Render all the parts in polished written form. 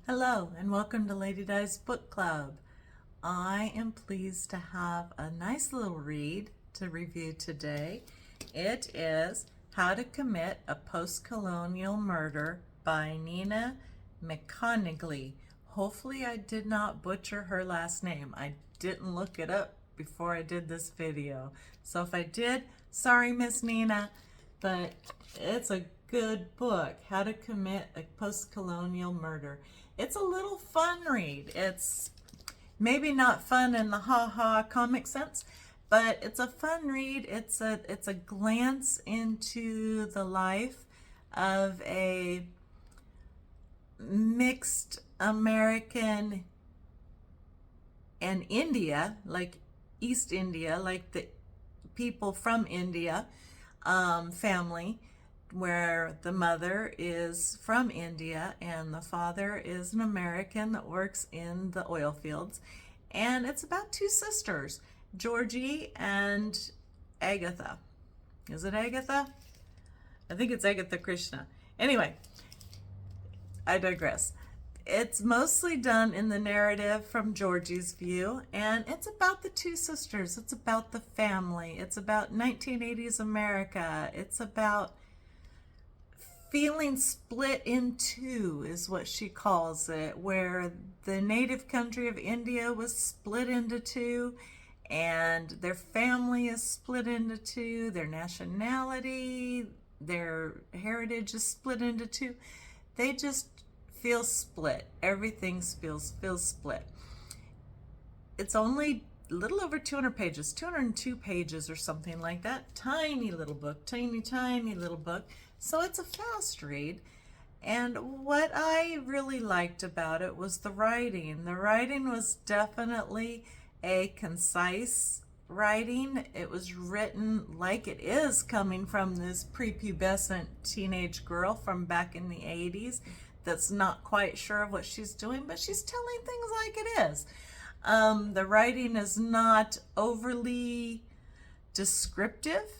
Hello and welcome to Lady Di's Book Club. I am pleased to have a nice little read to review today. It is How to Commit a Postcolonial Murder by Nina McConigley. Hopefully I did not butcher her last name. I didn't look it up before I did this video. So if I did, sorry Miss Nina, but it's a good book, How to Commit a Postcolonial Murder. It's a little fun read. It's maybe not fun in the ha-ha comic sense, but it's a fun read. It's a glance into the life of a mixed American and India, like East India, like the people from India family, where the mother is from India and the father is an American that works in the oil fields. And it's about two sisters, Georgie and Agatha. Is it Agatha? I think it's Agatha Krishna. Anyway, I digress. It's mostly done in the narrative from Georgie's view, and it's about the two sisters. It's about the family. It's about 1980s America. It's about feeling split in two, is what she calls it, where the native country of India was split into two, and their family is split into two, their nationality, their heritage is split into two. They just feel split. Everything feels split. It's only a little over 200 pages, 202 pages or something like that. Tiny little book, tiny little book. So it's a fast read. And what I really liked about it was the writing. The writing was definitely a concise writing. It was written like it is coming from this prepubescent teenage girl from back in the 80s that's not quite sure of what she's doing, but she's telling things like it is. The writing is not overly descriptive.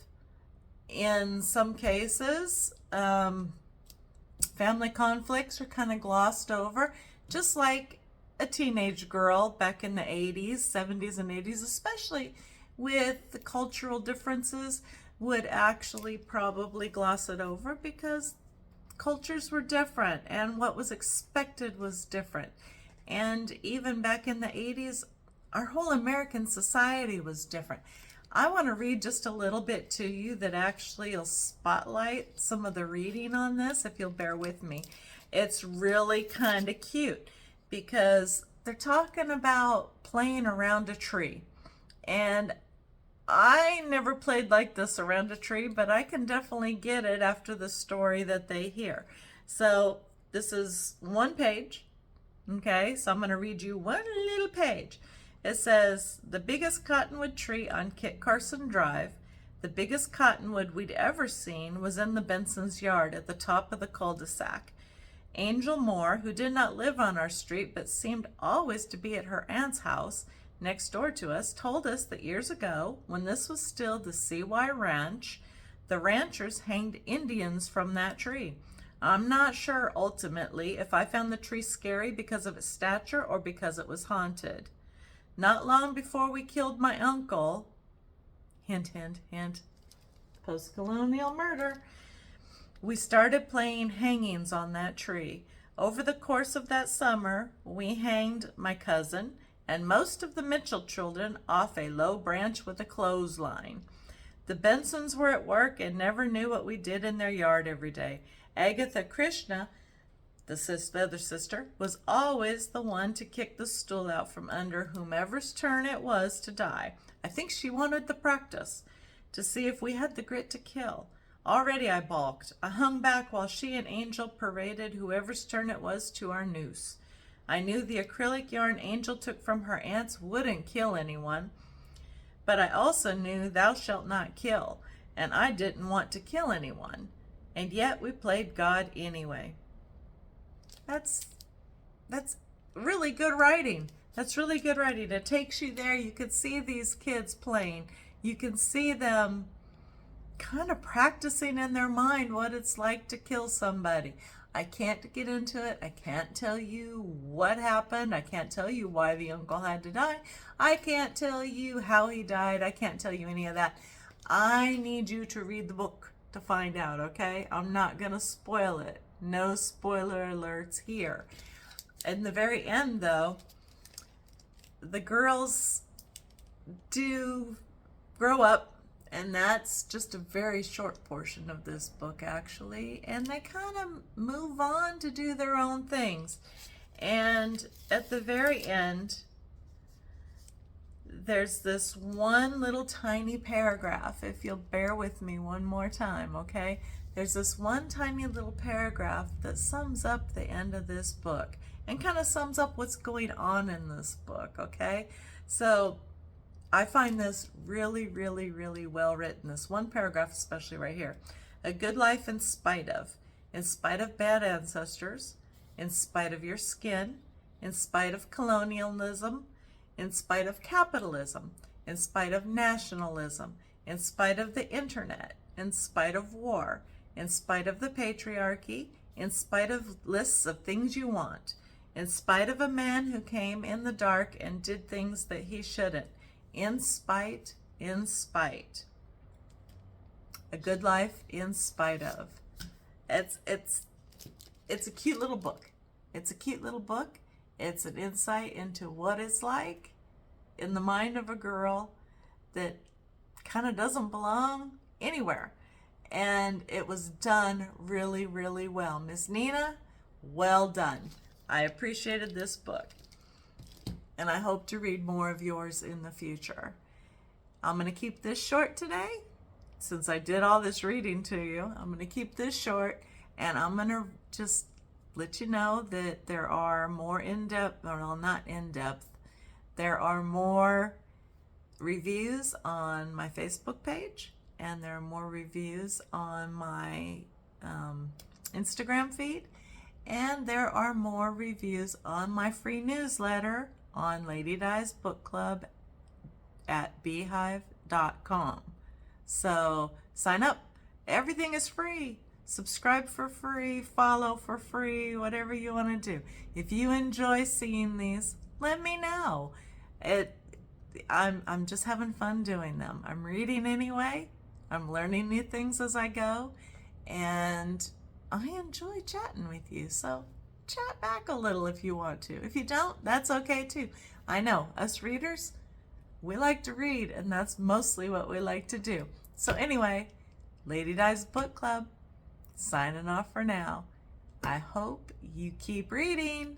In some cases, family conflicts are kind of glossed over, just like a teenage girl back in the 80s, 70s, and 80s, especially with the cultural differences, would actually probably gloss it over because cultures were different and what was expected was different. And even back in the 80s, our whole American society was different. I want to read just a little bit to you that actually will spotlight some of the reading on this, if you'll bear with me. It's really kind of cute because they're talking about playing around a tree. And I never played like this around a tree, but I can definitely get it after the story that they hear. So this is one page. Okay, so I'm going to read you one little page. It says, the biggest cottonwood tree on Kit Carson Drive, the biggest cottonwood we'd ever seen, was in the Benson's yard at the top of the cul-de-sac. Angel Moore, who did not live on our street but seemed always to be at her aunt's house next door to us, told us that years ago, when this was still the CY Ranch, the ranchers hanged Indians from that tree. I'm not sure ultimately if I found the tree scary because of its stature or because it was haunted. Not long before we killed my uncle, hint, hint, hint, postcolonial murder, we started playing hangings on that tree. Over the course of that summer, we hanged my cousin and most of the Mitchell children off a low branch with a clothesline. The Bensons were at work and never knew what we did in their yard every day. Agatha Krishna, the other sister, was always the one to kick the stool out from under whomever's turn it was to die. I think she wanted the practice to see if we had the grit to kill. Already I balked. I hung back while she and Angel paraded whoever's turn it was to our noose. I knew the acrylic yarn Angel took from her aunts wouldn't kill anyone, but I also knew thou shalt not kill, and I didn't want to kill anyone. And yet we played God anyway. That's really good writing. That's really good writing. It takes you there. You can see these kids playing. You can see them kind of practicing in their mind what it's like to kill somebody. I can't get into it. I can't tell you what happened. I can't tell you why the uncle had to die. I can't tell you how he died. I can't tell you any of that. I need you to read the book to find out, okay? I'm not going to spoil it. No spoiler alerts here. In the very end, though, the girls do grow up, and that's just a very short portion of this book, actually, and they kind of move on to do their own things. And at the very end, there's this one little tiny paragraph. If you'll bear with me one more time, okay? There's this one tiny little paragraph that sums up the end of this book and kind of sums up what's going on in this book, okay? So I find this really, really, really well written. This one paragraph, especially right here. A good life in spite of bad ancestors, in spite of your skin, in spite of colonialism, in spite of capitalism, in spite of nationalism, in spite of the internet, in spite of war, in spite of the patriarchy, in spite of lists of things you want, in spite of a man who came in the dark and did things that he shouldn't, in spite. A good life in spite of. It's a cute little book. It's a cute little book. It's an insight into what it's like in the mind of a girl that kind of doesn't belong anywhere. And it was done really, really well. Miss Nina, well done. I appreciated this book. And I hope to read more of yours in the future. I'm going to keep this short today. Since I did all this reading to you, I'm going to keep this short. And I'm going to just let you know that there are more in-depth, or well, not in-depth, there are more reviews on my Facebook page, and there are more reviews on my Instagram feed, and there are more reviews on my free newsletter on Lady Di's Book Club at beehive.com. So sign up. Everything is free. Subscribe for free, follow for free, whatever you want to do. If you enjoy seeing these, let me know. I'm just having fun doing them. I'm reading anyway. I'm learning new things as I go, and I enjoy chatting with you. So chat back a little if you want to. If you don't, that's okay too. I know us readers, we like to read, and that's mostly what we like to do. So anyway, Lady Di's Book Club, signing off for now. I hope you keep reading.